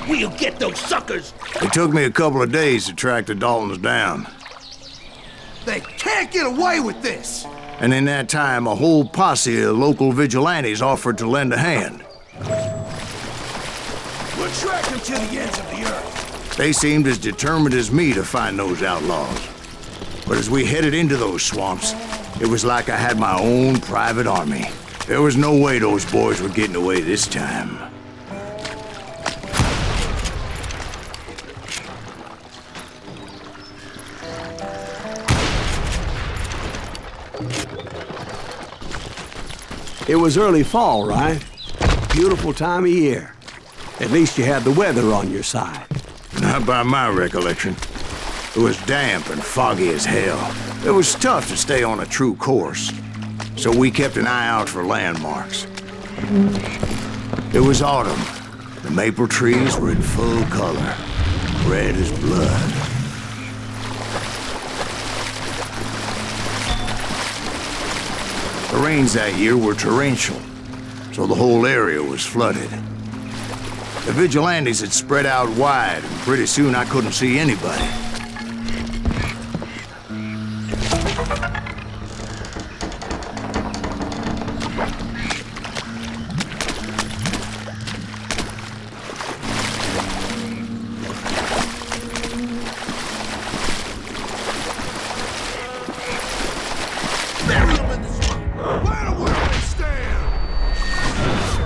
We'll get those suckers! It took me a couple of days to track the Daltons down. They can't get away with this! And in that time, a whole posse of local vigilantes offered to lend a hand. We'll track them to the ends of the earth. They seemed as determined as me to find those outlaws. But as we headed into those swamps, it was like I had my own private army. There was no way those boys were getting away this time. It was early fall, right? Beautiful time of year. At least you had the weather on your side. Not by my recollection. It was damp and foggy as hell. It was tough to stay on a true course, so we kept an eye out for landmarks. It was autumn. The maple trees were in full color, red as blood. The rains that year were torrential, so the whole area was flooded. The vigilantes had spread out wide, and pretty soon I couldn't see anybody.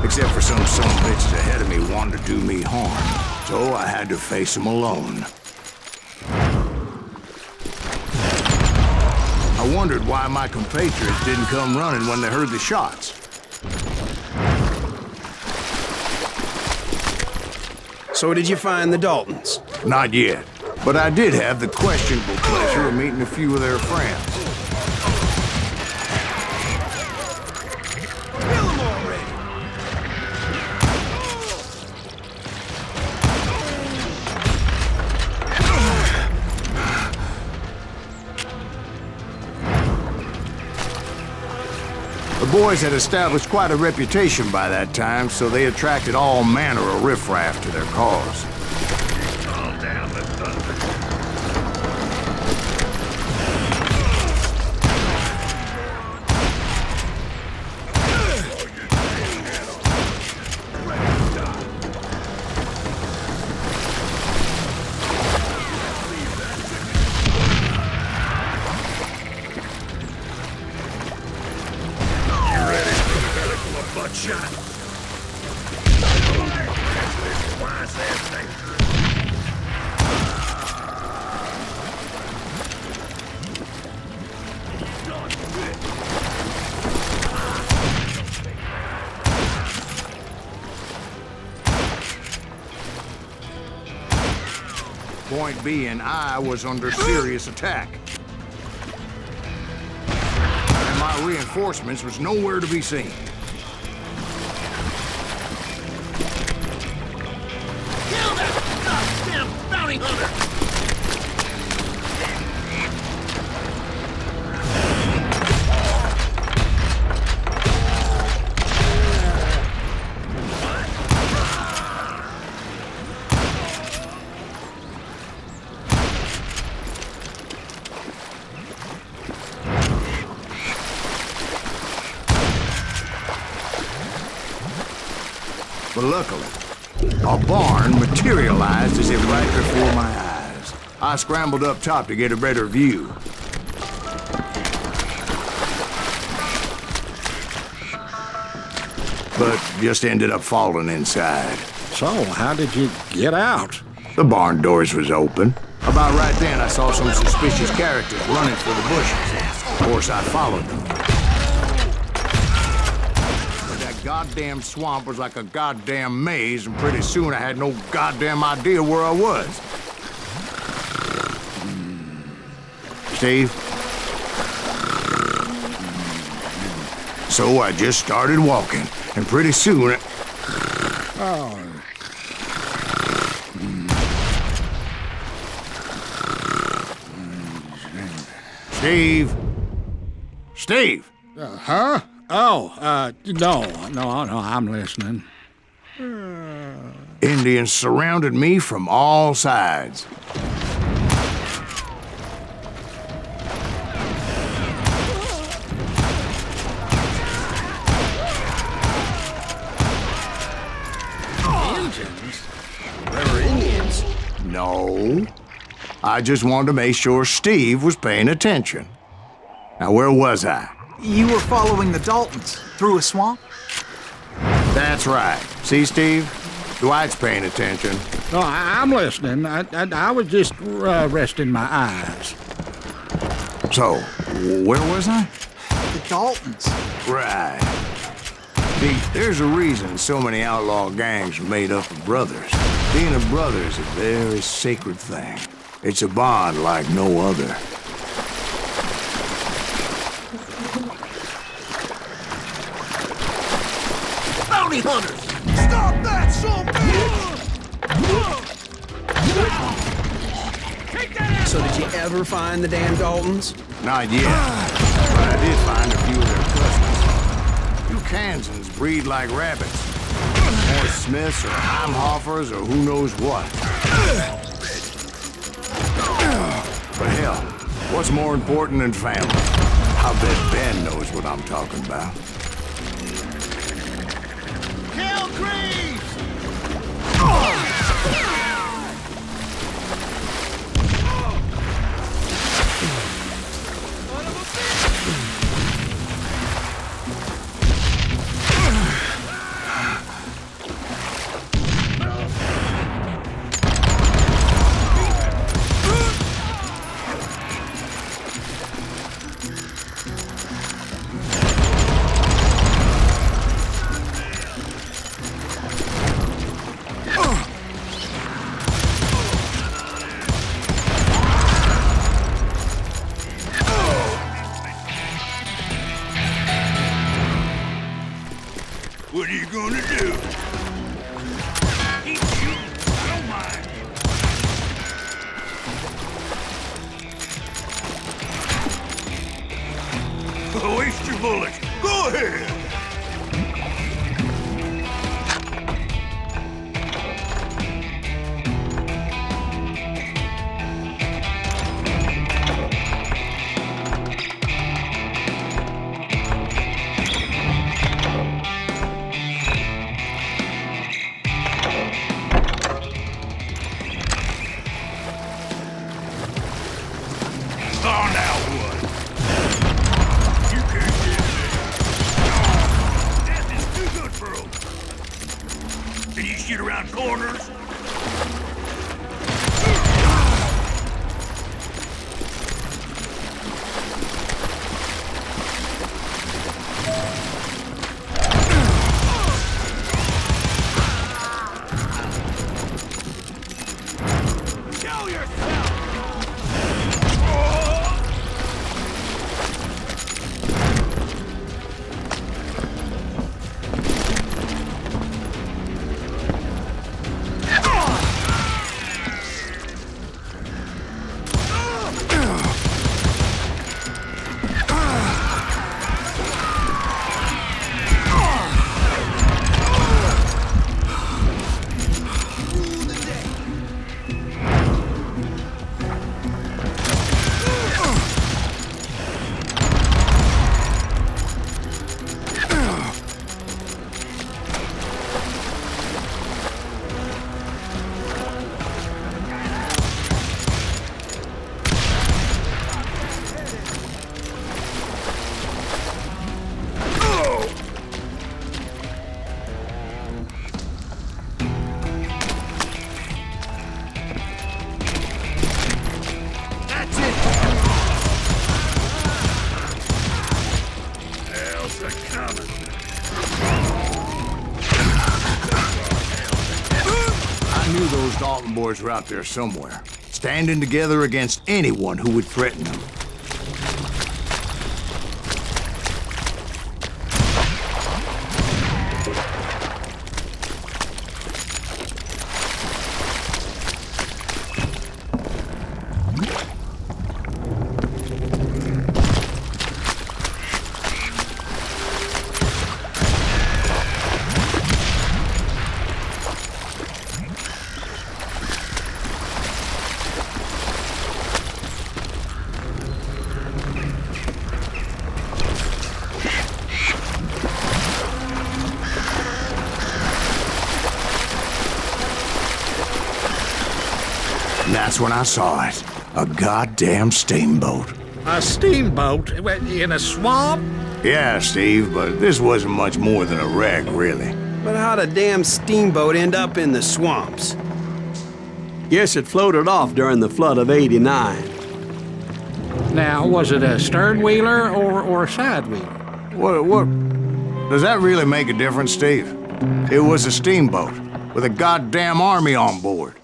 Except for some bitches ahead of me wanted to do me harm, so I had to face them alone. I wondered why my compatriots didn't come running when they heard the shots. So did you find the Daltons? Not yet, but I did have the questionable pleasure of meeting a few of their friends. The boys had established quite a reputation by that time, so they attracted all manner of riffraff to their cause. Calm down, the thunder. Butt shot. Why's that thing? Point being, I was under serious attack. And my reinforcements was nowhere to be seen. Bounty hunter! But luckily, a barn materialized as if right before my eyes. I scrambled up top to get a better view. But just ended up falling inside. So, how did you get out? The barn doors was open. About right then, I saw some suspicious characters running for the bushes. Of course, I followed them. Goddamn swamp was like a goddamn maze, and pretty soon I had no goddamn idea where I was. Steve? So I just started walking, and pretty soon Steve? Steve! Huh? Oh, no, I'm listening. Indians surrounded me from all sides. Indians? There were Indians? No. I just wanted to make sure Steve was paying attention. Now, where was I? You were following the Daltons through a swamp? That's right. See, Steve? Dwight's paying attention. No, I'm listening. I was just resting my eyes. So, where was I? The Daltons. Right. See, there's a reason so many outlaw gangs are made up of brothers. Being a brother is a very sacred thing. It's a bond like no other. Bounty hunters! Stop that, son So did you ever find the damn Daltons? Not yet, but I did find a few of their cousins. You Kansans breed like rabbits. Or Smiths or Heimhoffers or who knows what. But hell, what's more important than family? I bet Ben knows what I'm talking about. Kill Greaves! What are you gonna do? Keep shooting. I don't mind. Waste your bullets. Go ahead. Oh, now what? You can't get me. Death is too good for 'em. Can you shoot around corners? Show yourself! I knew those Dalton boys were out there somewhere, standing together against anyone who would threaten them. And that's when I saw it. A goddamn steamboat. A steamboat in a swamp? Yeah, Steve, but this wasn't much more than a wreck, really. But how'd a damn steamboat end up in the swamps? Guess it floated off during the flood of '89. Now, was it a stern wheeler or a side wheeler? What? Does that really make a difference, Steve? It was a steamboat with a goddamn army on board.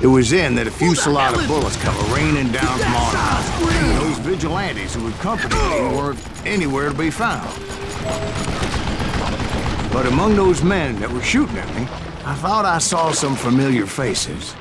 It was then that a fusillade of bullets come raining down from on high. Those vigilantes who accompanied me weren't anywhere to be found. But among those men that were shooting at me, I thought I saw some familiar faces.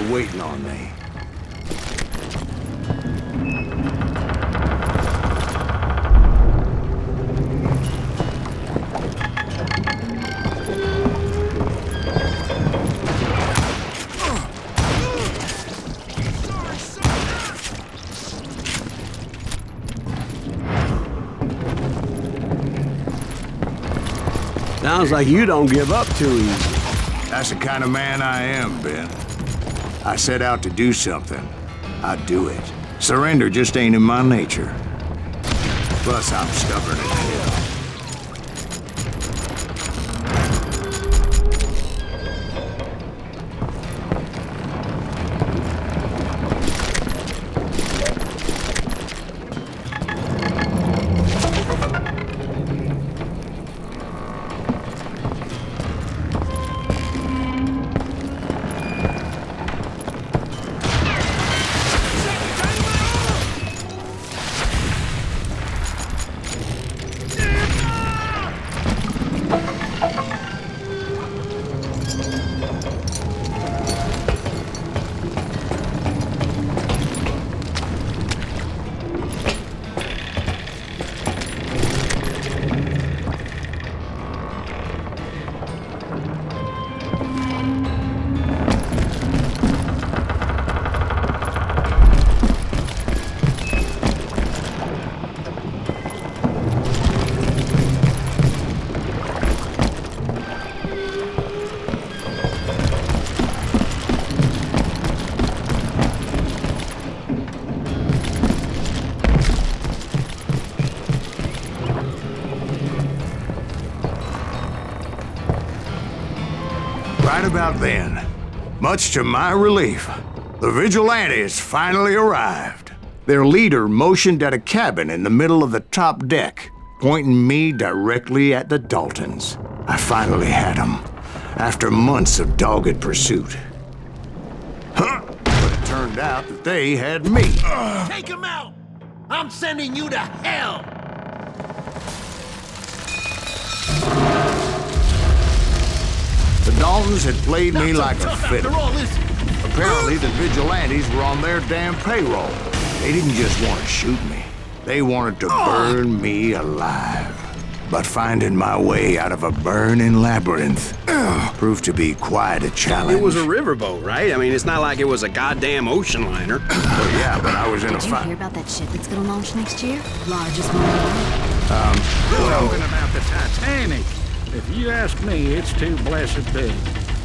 Waiting on me. Sounds like you don't give up too easy. That's the kind of man I am, Ben. I set out to do something. I'd do it. Surrender just ain't in my nature. Plus, I'm stubborn as hell. Right about then, much to my relief, the vigilantes finally arrived. Their leader motioned at a cabin in the middle of the top deck, pointing me directly at the Daltons. I finally had them, after months of dogged pursuit. Huh? But it turned out that they had me. Take him out! I'm sending you to hell! The Daltons had played me like a fiddle. After all this, Apparently, the vigilantes were on their damn payroll. They didn't just want to shoot me. They wanted to burn me alive. But finding my way out of a burning labyrinth proved to be quite a challenge. It was a riverboat, right? I mean, it's not like it was a goddamn ocean liner. Well, yeah, but I was in a Did you fight. hear about that ship that's gonna launch next year? Largest one ever. Talking about the Titanic. If you ask me, it's too blessed big.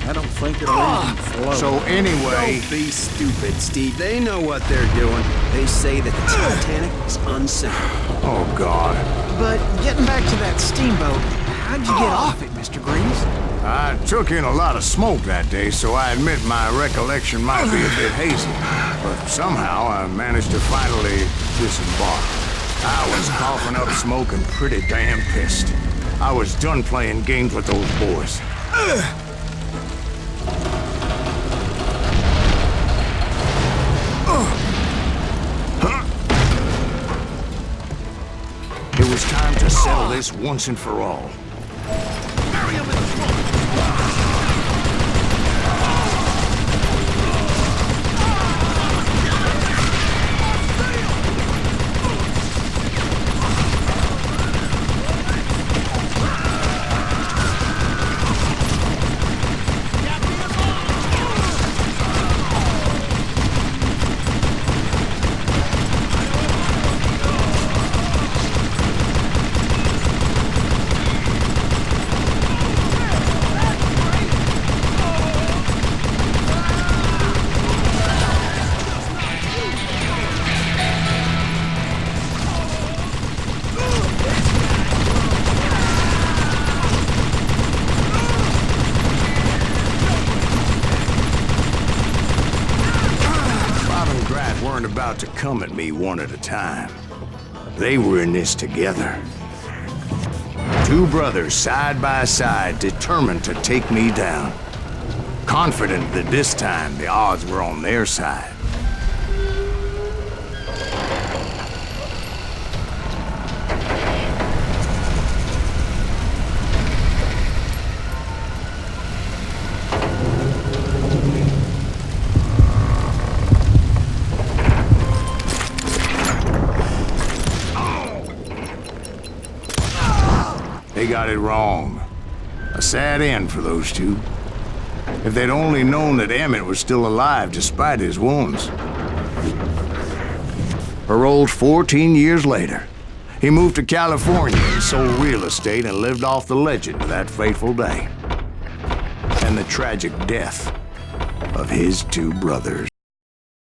I don't think it'll even float. So anyway, Don't be stupid, Steve. They know what they're doing. They say that the Titanic is unsinkable. oh God. But getting back to that steamboat, how'd you get off it, Mr. Greaves? I took in a lot of smoke that day, so I admit my recollection might be a bit hazy. But somehow I managed to finally disembark. I was coughing up smoke and pretty damn pissed. I was done playing games with those boys. It was time to settle this once and for all. Weren't about to come at me one at a time. They were in this together. Two brothers side by side, determined to take me down. Confident that this time the odds were on their side. They got it wrong. A sad end for those two. If they'd only known that Emmett was still alive despite his wounds. Paroled 14 years later, he moved to California and sold real estate and lived off the legend of that fateful day. And the tragic death of his two brothers.